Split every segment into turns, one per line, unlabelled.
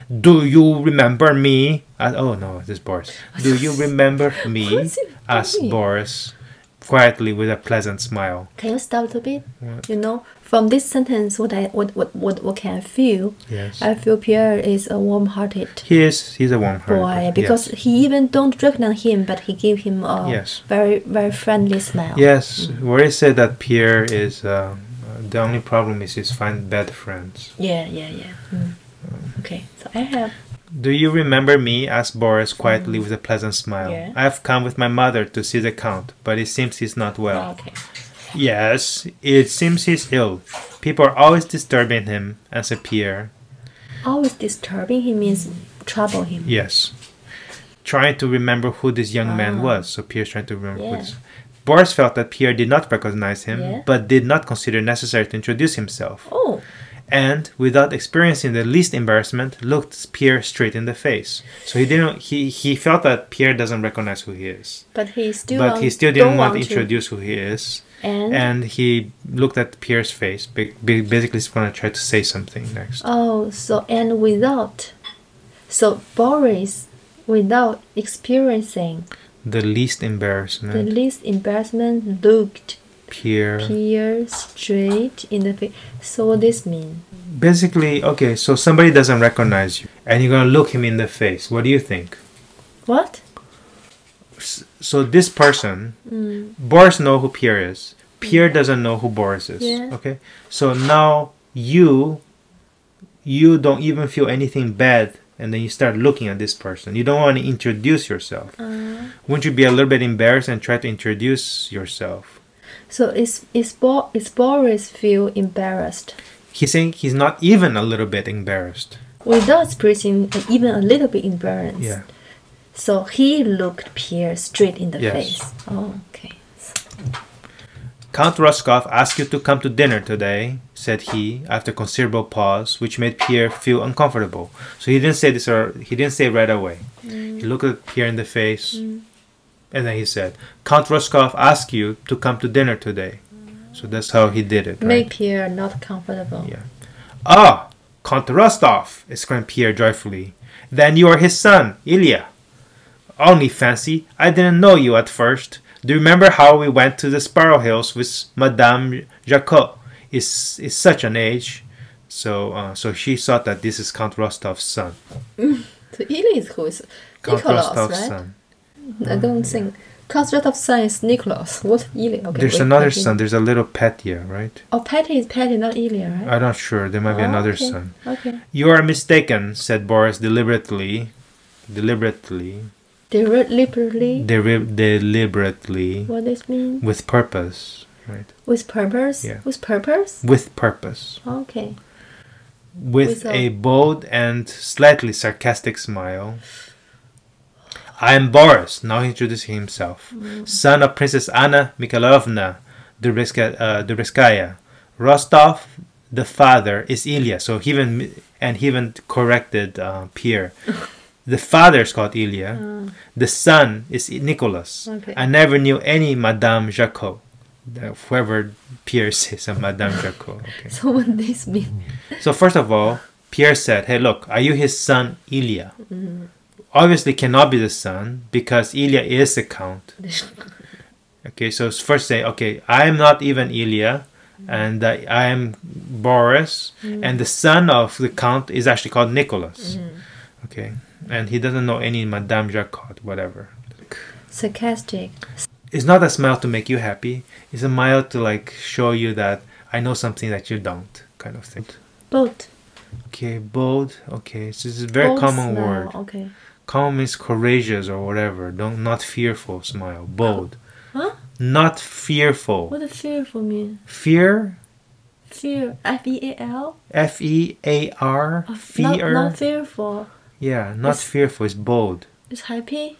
Do you remember me? Oh no, this is Boris. Do you remember me? Asked Boris, quietly with a pleasant smile.
Can you stop a little bit?
What?
You know, from this sentence, what can I feel?
Yes.
I feel Pierre is a warm-hearted.
He's a warm-hearted
boy, because he even don't recognize him, but he gave him a very, very friendly smile.
Yes, where he said that Pierre is the only problem is he's finding bad friends.
Yeah. Okay, so I have.
Do you remember me? Asked Boris quietly with a pleasant smile.
Yeah.
I have come with my mother to see the Count, but it seems he's not well.
Okay.
Yes, it seems he's ill. People are always disturbing him, answered Pierre.
Always disturbing him means trouble him.
Yes. Trying to remember who this young man was. So Pierre's trying to remember who this. Boris felt that Pierre did not recognize him, but did not consider necessary to introduce himself.
Oh.
And, without experiencing the least embarrassment, looked Pierre straight in the face. So he felt that Pierre doesn't recognize who he is.
But he still
didn't want to introduce who he is. And he looked at Pierre's face, basically he's going to try to say something next.
Oh, so Boris, without experiencing
the least embarrassment,
looked
Pierre
straight in the face. So what this mean?
Basically, okay, so somebody doesn't recognize you, and you're going to look him in the face. What do you think?
What?
So this person, Boris knows who Pierre is. Pierre doesn't know who Boris is.
Yeah.
Okay, so now you don't even feel anything bad, and then you start looking at this person. You don't want to introduce yourself. Wouldn't you be a little bit embarrassed and try to introduce yourself?
So is Boris feel embarrassed?
He's saying he's not even a little bit embarrassed.
Without expressing even a little bit embarrassed.
Yeah.
So he looked Pierre straight in the face. Oh, okay.
Count Roscoff asked you to come to dinner today, said he, after a considerable pause, which made Pierre feel uncomfortable. So he didn't say this, or he didn't say it right away. He looked at Pierre in the face, and then he said, Count Roscoff asked you to come to dinner today. So that's how he did it.
Make Pierre not comfortable.
Yeah. Ah, Count Rostov! Exclaimed Pierre joyfully. Then you are his son, Ilya. Only fancy, I didn't know you at first. Do you remember how we went to the Sparrow Hills with Madame Jacot? Is such an age. So she thought that this is Count Rostov's son.
So Ilya is who is
Count
Nicholas,
Rostov's
right?
son.
I don't think. Count Rostov's son is Nicholas. What's Ilya? Okay,
There's another son. There's a little Petya, right?
Oh, Petty is Petty, not Ilya, right?
I'm not sure. There might be another son.
Okay.
You are mistaken, said Boris deliberately.
Deliberately. What does it mean?
With purpose, right?
With purpose?
Yeah.
With purpose?
With purpose.
Okay.
With a bold and slightly sarcastic smile. I am Boris, now introducing himself, son of Princess Anna Mikhailovna Drubetskaya. Rostov, the father, is Ilya. So he even corrected Pierre. The father is called Ilya. The son is Nicholas.
Okay.
I never knew any Madame Jacot. Whoever Pierre says a Madame Jacot. Okay.
So what does this mean?
So first of all, Pierre said, hey, look, are you his son, Ilya? Obviously cannot be the son, because Ilya is the count. Okay, so first say, okay, I am not even Ilya, and I am Boris, and the son of the count is actually called Nicholas. Okay, and he doesn't know any Madame Jacot, whatever.
Sarcastic.
It's not a smile to make you happy. It's a smile to like show you that I know something that you don't, kind of thing.
Bold.
Okay, bold. Okay, so it's a very
Bold
common
smile.
word.
Okay.
Common means courageous or whatever. Not fearful smile. Bold.
Huh?
Not fearful.
What does fearful mean?
Fear?
Fear. F-E-A-L?
F-E-A-R? Fear?
Not fearful.
Yeah, not fearful. It's bold.
It's happy?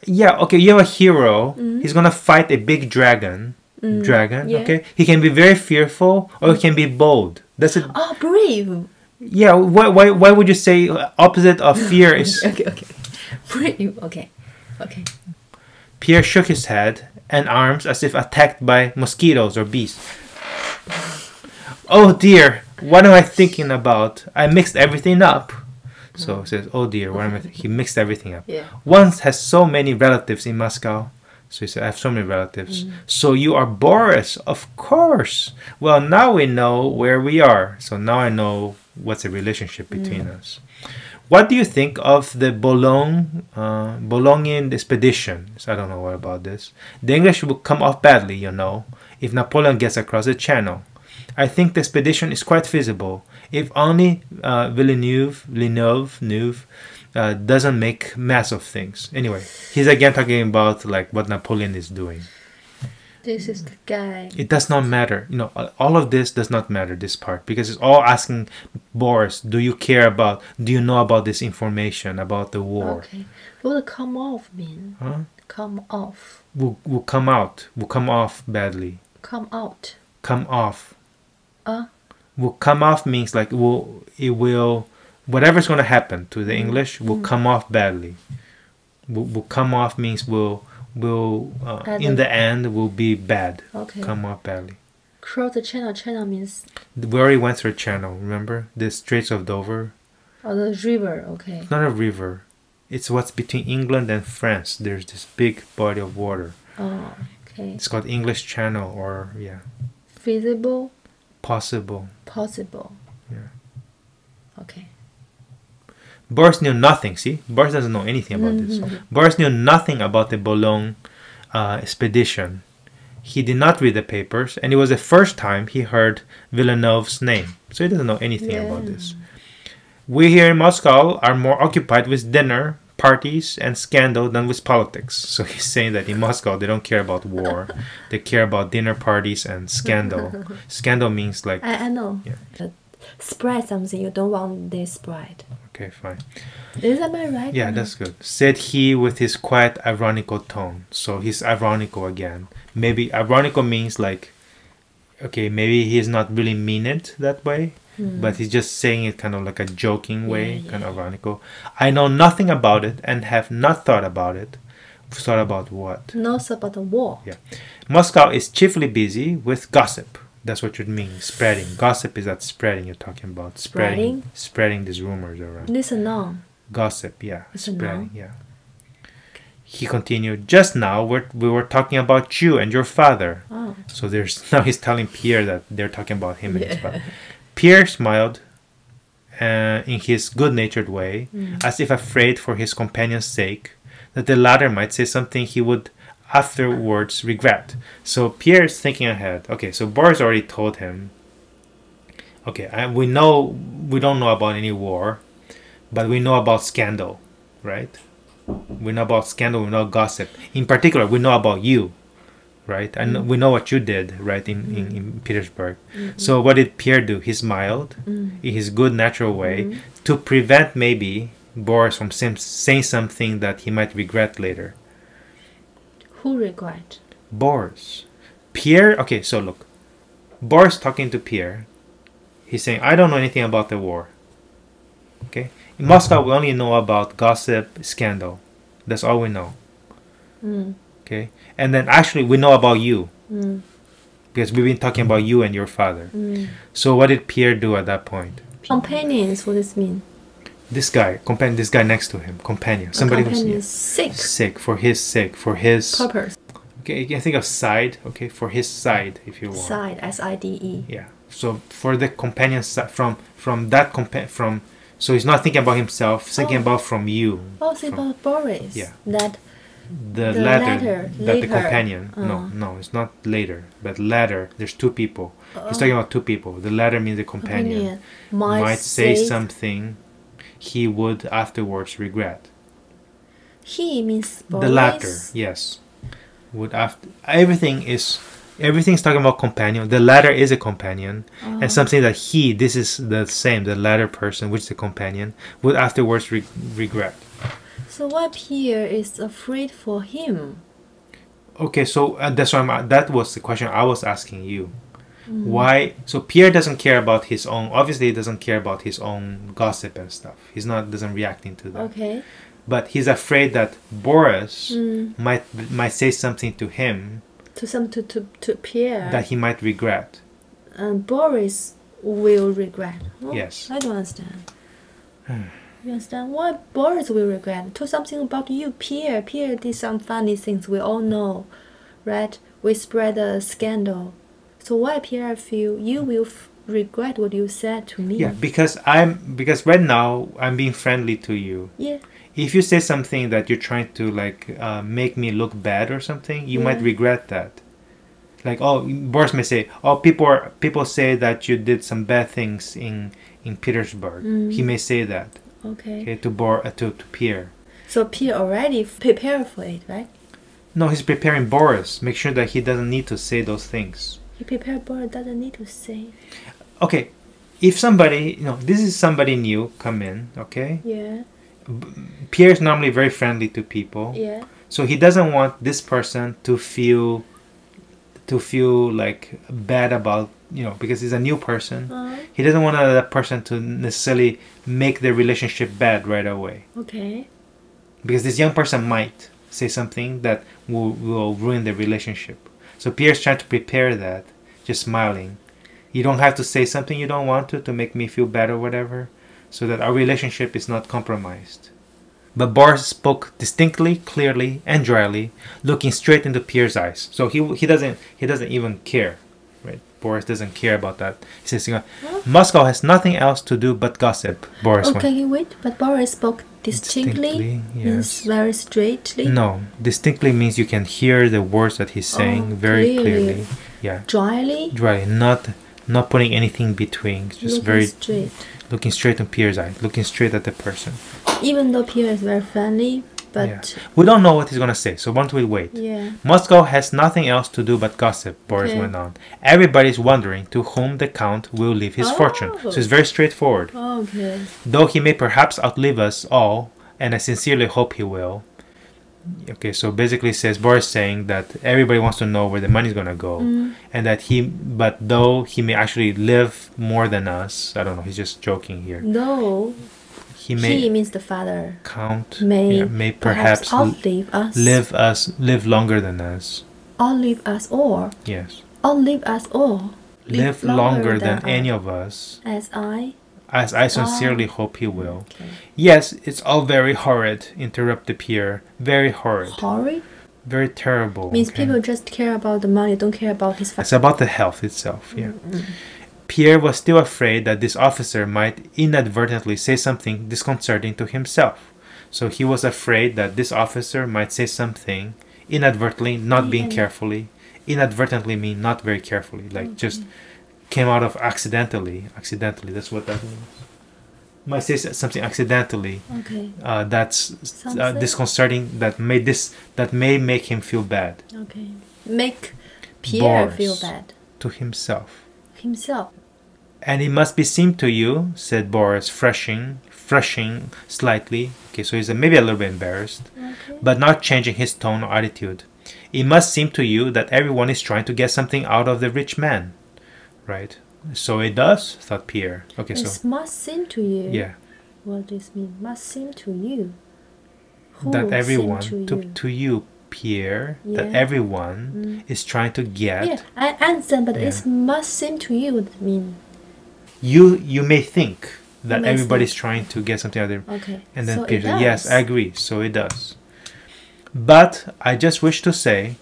Yeah, okay, you have a hero. He's gonna fight a big dragon.
Yeah.
Okay? He can be very fearful or he can be bold. That's it.
Oh, brave.
Yeah, why would you say opposite of fear is...
Okay. Brave. Okay.
Pierre shook his head and arms as if attacked by mosquitoes or bees. Oh dear, what am I thinking about? I mixed everything up. So it says, oh dear, what am I he mixed everything up.
Yeah.
Once has so many relatives in Moscow. So he said, I have so many relatives. So you are Boris, of course. Well, now we know where we are. So now I know what's the relationship between us. What do you think of the Bolognian expedition? So I don't know what about this. The English will come off badly, you know, if Napoleon gets across the channel. I think the expedition is quite feasible. If only Villeneuve doesn't make mess of things. Anyway, he's again talking about like what Napoleon is doing.
This is the guy.
It does not matter. You know, all of this does not matter, this part, because it's all asking Boris, do you know about this information about the war?
Okay. What does come off mean?
Huh?
Come off.
Will come out. Will come off badly.
Come out.
Come off. Will come off means like whatever's going to happen to the English will come off badly. Will come off means will in the end will be bad.
Okay.
Come off badly.
Cross the channel. Channel means.
We already went through a channel. Remember the Straits of Dover?
Oh, the river. Okay.
It's not a river. It's what's between England and France. There's this big body of water.
Oh, okay.
It's called English Channel, or yeah.
Feasible.
Possible.
Yeah. Okay.
Boris knew nothing. See, Boris doesn't know anything about this. Boris knew nothing about the Boulogne expedition. He did not read the papers, and it was the first time he heard Villeneuve's name. So he doesn't know anything about this. We here in Moscow are more occupied with dinner, parties, and scandal than with politics. So he's saying that in Moscow they don't care about war. They care about dinner parties and scandal. Scandal means like...
I know.
Yeah.
But spread something you don't want this spread.
Okay, fine.
Is that right?
Yeah, that's good. Said he with his quiet ironical tone. So he's ironical again. Maybe ironical means like, okay, maybe he's not really mean it that way, but he's just saying it kind of like a joking way, kind of ironical. I know nothing about it and have not thought about it. Thought about what?
Not about the war.
Yeah. Moscow is chiefly busy with gossip. That's what you mean, spreading. Gossip is that spreading you're talking about. Spreading these rumors around.
This is a noun.
Gossip, yeah.
It's a
spreading,
noun.
yeah. He continued, just now we were talking about you and your father.
Oh.
So now he's telling Pierre that they're talking about him and his father. Pierre smiled in his good-natured way, as if afraid for his companion's sake that the latter might say something he would afterwards regret. So Pierre is thinking ahead. Okay, so Boris already told him, okay, we don't know about any war, but we know about scandal, right? We know about scandal, we know gossip. In particular, we know about you, right? And we know what you did, right, in Petersburg. So what did Pierre do? He smiled in his good natural way to prevent maybe Boris from saying something that he might regret later.
Who regret?
Boris. Pierre, okay, so look. Boris talking to Pierre. He's saying, I don't know anything about the war. Okay? In Moscow, we only know about gossip, scandal. That's all we know. Okay? And then actually, we know about you. Because we've been talking about you and your father. So what did Pierre do at that point?
Companions, what does it mean?
This guy next to him, companion. Somebody who's
sick.
Sick, for his
purpose.
Okay, you can think of side, okay, for his side, if you want.
Side, S-I-D-E.
Yeah. So for the companion side, from so he's not thinking about himself, thinking about from you.
Oh, think about Boris.
Yeah.
That
the latter, that the companion. No, it's not later, but latter. There's two people. He's talking about two people. The latter means the companion might say something he would afterwards regret.
He means Boris.
The latter, yes. Would after everything's talking about companion. The latter is a companion, and something that this is the same. The latter person, which is the companion, would afterwards regret.
So why Pierre is afraid for him?
Okay, so that's why that was the question I was asking you. Why? So Pierre doesn't care about his own. Obviously, he doesn't care about his own gossip and stuff. Doesn't react into that.
Okay.
But he's afraid that Boris might say something to him.
To Pierre.
That he might regret.
And Boris will regret. Oh,
yes.
I don't understand. You understand? Why Boris will regret? Told something about you, Pierre. Pierre did some funny things we all know, right? We spread a scandal. So why Pierre feel you will regret what you said to me?
Yeah, because right now I'm being friendly to you.
Yeah.
If you say something that you're trying to like make me look bad or something, you might regret that. Like, oh, Boris may say, oh, people say that you did some bad things in Petersburg. He may say that.
Okay.
To Pierre.
So Pierre already prepared for it, right?
No, he's preparing Boris. Make sure that he doesn't need to say those things.
He prepared Boris doesn't need to say.
Okay, if somebody, this is somebody new come in, okay?
Yeah.
Pierre's normally very friendly to people.
Yeah.
So he doesn't want this person to feel like bad about, because he's a new person. He doesn't want that person to necessarily make their relationship bad right away.
Okay.
Because this young person might say something that will ruin the relationship. So Pierre's trying to prepare that, just smiling. You don't have to say something you don't want to make me feel bad or whatever, so that our relationship is not compromised. But Boris spoke distinctly, clearly, and dryly, looking straight into Pierre's eyes. So he doesn't even care, right? Boris doesn't care about that. He says, Moscow has nothing else to do but gossip. Boris went.
Okay, wait. But Boris spoke distinctly, means very straightly.
No, distinctly means you can hear the words that he's saying very clearly. Yeah.
Dryly.
Dryly, not putting anything between. Just very
straight.
Looking straight in Pierre's eyes, looking straight at the person.
Even though Pierre is very friendly, but
we don't know what he's gonna say, so why don't we wait?
Yeah.
Moscow has nothing else to do but gossip, Boris went on. Everybody's wondering to whom the Count will leave his fortune. So it's very straightforward.
Okay.
Though he may perhaps outlive us all, and I sincerely hope he will. Okay, so basically says Boris saying that everybody wants to know where the money's gonna go, and that but though he may actually live more than us, I don't know, he's just joking here.
No. He means the father.
Count
may
perhaps
outlive us.
Live longer than us.
Outlive us all.
Yes.
Outlive us all.
Live longer than any of us.
As
I sincerely hope he will.
Okay.
Yes, it's all very horrid, interrupted Pierre. Very horrid.
Horrid?
Very terrible.
Means people just care about the money, don't care about his family.
It's about the health itself, yeah. Pierre was still afraid that this officer might inadvertently say something disconcerting to himself. So he was afraid that this officer might say something inadvertently, not being carefully. Inadvertently mean not very carefully, like just came out of accidentally. Accidentally, that's what that means. Might say something accidentally.
Okay.
That's disconcerting. That may make him feel bad.
Okay. Make Pierre feel bad.
To himself.
And
it must be seem to you, said Boris, flushing slightly. Okay, so he's maybe a little bit embarrassed, but not changing his tone or attitude. It must seem to you that everyone is trying to get something out of the rich man, right? So it does, thought Pierre. Okay,
it must seem to you.
Yeah.
What does this mean? Must seem to you. Who
that everyone
to
you, Pierre, that everyone is trying to get.
Yeah, I understand, but it must seem to you would mean.
You may think that everybody's trying to get something out of there.
Okay.
And then
so
Pierre said, yes, I agree. So it does. But I just wish to say,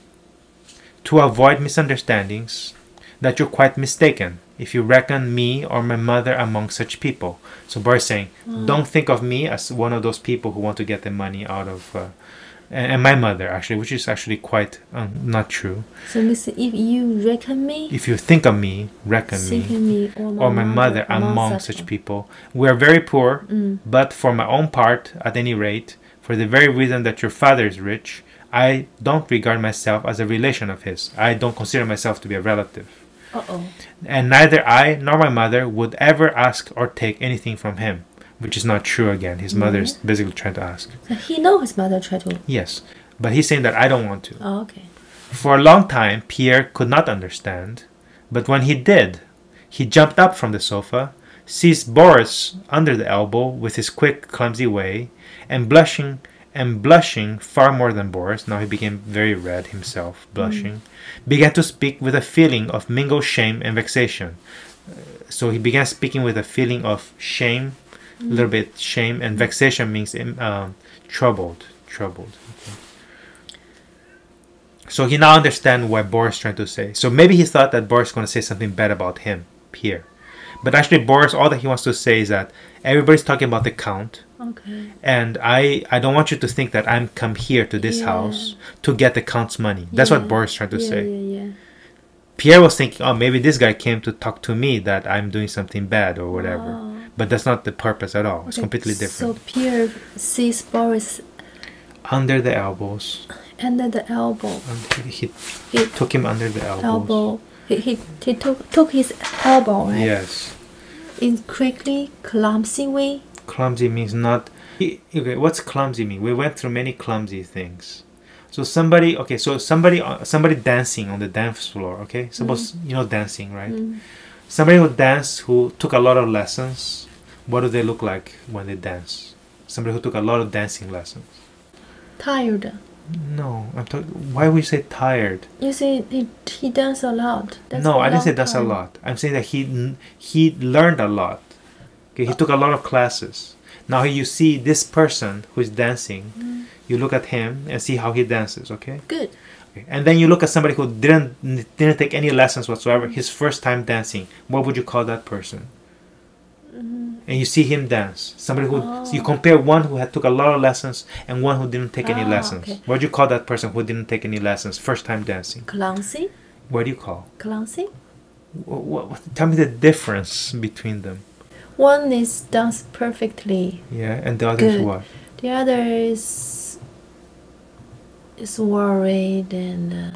to avoid misunderstandings, that you're quite mistaken if you reckon me or my mother among such people. So Boris saying, don't think of me as one of those people who want to get the money out of, and my mother actually, which is actually quite not true.
So if you reckon me,
if you think of me, reckon me, or my mother among such people, we are very poor, but for my own part, at any rate, for the very reason that your father is rich, I don't regard myself as a relation of his. I don't consider myself to be a relative. And neither I nor my mother would ever ask or take anything from him, which is not true again. His mother is basically trying to ask.
So he knows his mother tried to.
Yes, but he's saying that I don't want to.
Oh, okay.
For a long time, Pierre could not understand, but when he did, he jumped up from the sofa, seized Boris under the elbow with his quick, clumsy way, and blushing far more than Boris, now he became very red himself, blushing, began to speak with a feeling of mingled shame and vexation. So he began speaking with a feeling of shame a little bit shame, and vexation means troubled. Okay. So he now understands what Boris is trying to say. So maybe he thought that Boris is going to say something bad about him, Pierre. But actually Boris, all that he wants to say is that everybody's talking about the count.
Okay.
And I don't want you to think that I'm come here to this house to get the count's money. That's what Boris is trying to say.
Yeah.
Pierre was thinking, oh, maybe this guy came to talk to me that I'm doing something bad or whatever.
Oh.
But that's not the purpose at all. It's completely different.
So Pierre sees Boris
under the elbows.
under the elbow.
He took him under the elbows.
Elbow. He took his elbow, right?
Yes.
In quickly, clumsy way.
Clumsy means not... Okay, what's clumsy mean? We went through many clumsy things. So somebody dancing on the dance floor, okay? Suppose, you know dancing, right? Somebody who danced, who took a lot of lessons, what do they look like when they dance? Somebody who took a lot of dancing lessons.
Tired.
No, I'm talking... Why would you say tired?
You say he danced a lot. That's
No,
a
I didn't say
long
that's a
time.
lot. I'm saying that he learned a lot. Okay, he took a lot of classes. Now you see this person who is dancing, you look at him and see how he dances, okay?
Good.
Okay. And then you look at somebody who didn't take any lessons whatsoever, his first time dancing. What would you call that person? And you see him dance. Somebody who... So you compare one who took a lot of lessons and one who didn't take any lessons.
Okay.
What do you call that person who didn't take any lessons, first time dancing?
Clumsy.
What do you call?
Clumsy.
Tell me the difference between them.
One is dance perfectly.
Yeah, and the other is
Good.
what?
The other is worried and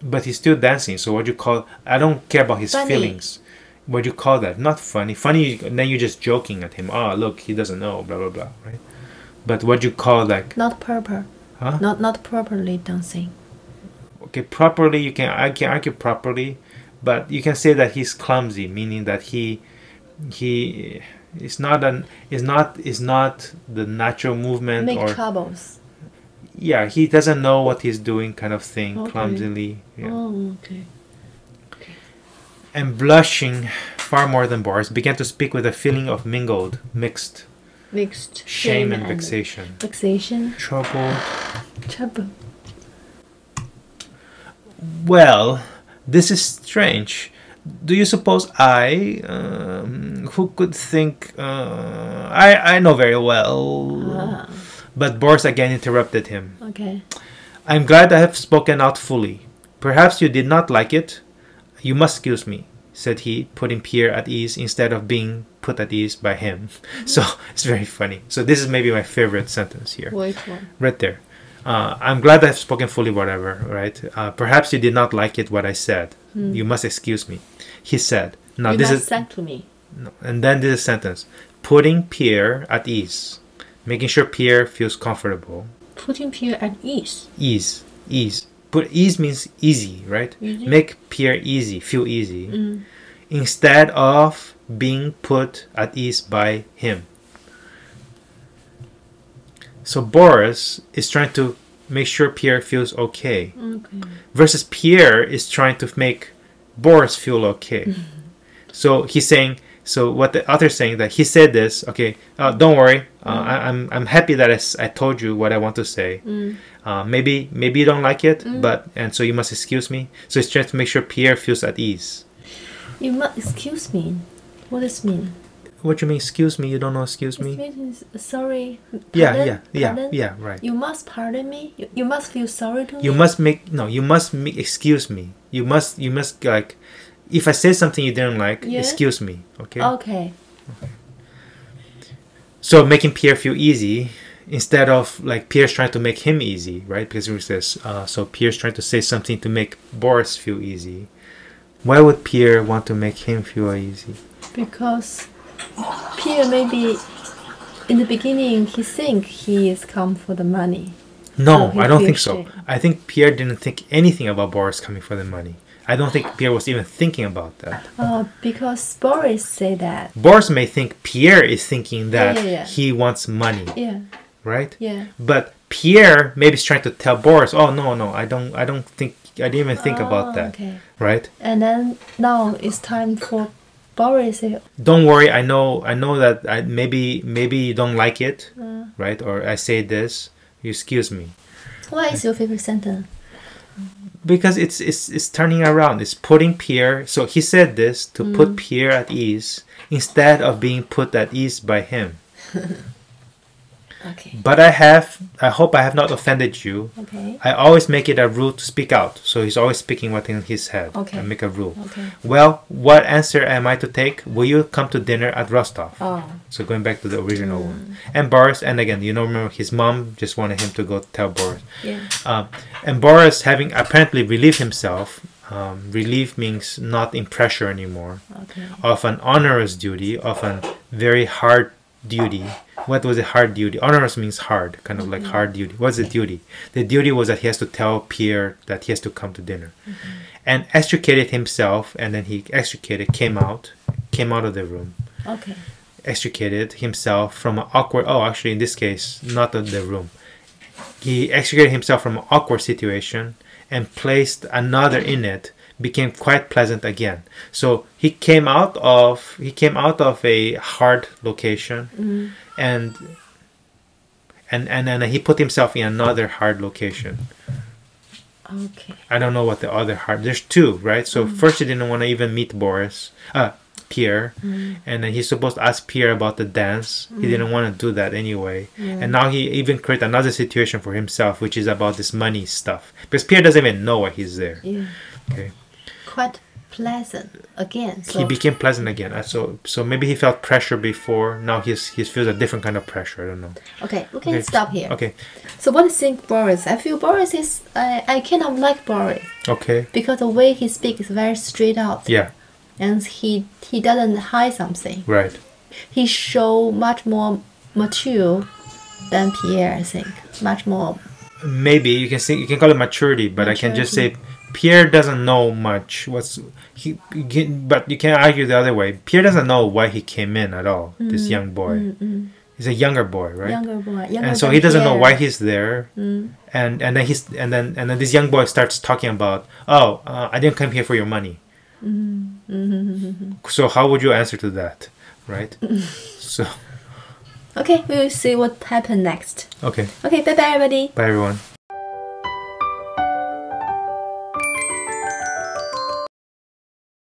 But he's still dancing, so what do you call... I don't care about his
funny.
feelings. What do you call that? Not funny. Funny, then you're just joking at him. Oh, look, he doesn't know, blah, blah, blah, right? But what do you call, like...
not proper.
Huh?
Not properly dancing.
Okay, properly, I can argue properly, but you can say that he's clumsy, meaning that he is not the natural movement
Make
or...
troubles.
Yeah, he doesn't know what he's doing, kind of thing,
Okay.
clumsily. Yeah.
Oh, okay.
And blushing far more than Boris, began to speak with a feeling of mixed shame and vexation. Troubled.
Trouble.
Well, this is strange. Do you suppose who could think... I know very well. But Boris again interrupted him.
Okay.
I'm glad I have spoken out fully. Perhaps you did not like it. You must excuse me, said he, putting Pierre at ease instead of being put at ease by him. So it's very funny. So this is maybe my favorite sentence here.
Which one?
Right there. I'm glad I've spoken fully, whatever, right? Perhaps you did not like it, what I said. You must excuse me. He said. Now
you
this
must
is...
send to me.
No, and then this is a sentence. Putting Pierre at ease. Making sure Pierre feels comfortable.
Putting Pierre at ease.
Ease. Put ease means easy, right?
Easy.
Make Pierre easy, feel easy. Instead of being put at ease by him. So Boris is trying to make sure Pierre feels okay. Versus Pierre is trying to make Boris feel okay. So he's saying... So what the author is saying that he said this, okay, don't worry, I'm happy that I told you what I want to say. Maybe you don't like it, and so you must excuse me. So he's trying to make sure Pierre feels at ease.
You must excuse me. What does it mean?
What do you mean, excuse me? You don't know excuse me?
It means sorry.
Yeah,
Pardon?
right.
You must pardon me. You must feel sorry to me.
You must excuse me. You must like... If I say something you didn't like, excuse me, okay?
Okay.
So making Pierre feel easy instead of like Pierre's trying to make him easy, right? Because he says, so Pierre's trying to say something to make Boris feel easy. Why would Pierre want to make him feel easy?
Because Pierre maybe in the beginning he think he is come for the money.
No,
So
I don't think
feels
so.
shame.
I think Pierre didn't think anything about Boris coming for the money. I don't think Pierre was even thinking about that.
Because Boris say that.
Boris may think Pierre is thinking that
Yeah.
he wants money,
Yeah.
right?
Yeah.
But Pierre maybe is trying to tell Boris, "Oh no, I don't think I didn't even think about that."
Okay.
Right?
And then now it's time for Boris said,
don't worry, I know that maybe you don't like it, right? Or I say this, you excuse me.
what is your favorite sentence?
Because it's turning around. It's putting Pierre. So he said this to put Pierre at ease instead of being put at ease by him.
Okay.
But I hope I have not offended you.
Okay.
I always make it a rule to speak out. So he's always speaking what's in his head.
Okay.
I make a rule.
Okay.
Well, what answer am I to take? Will you come to dinner at Rostov?
Oh.
So going back to the original one. And Boris, and again, remember his mom just wanted him to go tell Boris.
Yeah.
And Boris, having apparently relieved himself, relief means not in pressure anymore,
Okay.
of an onerous duty, of a very hard duty. What was a hard duty? Onerous means hard, kind of like hard duty. What's the duty? The duty was that he has to tell Pierre that he has to come to dinner. And extricated himself, and then he came out of the room.
Okay.
Extricated himself from an awkward, actually in this case, not of the room. He extricated himself from an awkward situation and placed another in it, became quite pleasant again. So he came out of a hard location, and he put himself in another hard location.
Okay.
I don't know what the other hard. There's two, right? So first he didn't want to even meet Pierre, and then he's supposed to ask Pierre about the dance. He didn't want to do that anyway, and now he even created another situation for himself, which is about this money stuff, because Pierre doesn't even know why he's there.
Yeah.
Okay.
Quite pleasant again. So
He became pleasant again. So maybe he felt pressure before. Now he feels a different kind of pressure. I don't know.
okay, we can stop here.
Okay.
So what do you think, Boris? I feel Boris is I kind of like Boris
Okay.
because the way he speaks is very straight out.
Yeah.
And he doesn't hide something.
Right.
He show much more mature than Pierre, I think. Much more.
Maybe you can call it maturity, but I can just say Pierre doesn't know much. But you can't argue the other way. Pierre doesn't know why he came in at all. This young boy. He's a younger boy, right?
Younger boy.
And so he doesn't know why he's there. And then this young boy starts talking about, I didn't come here for your money. So how would you answer to that, right? So
Okay, we will see what happens next.
okay.
Okay, bye bye everybody.
Bye everyone.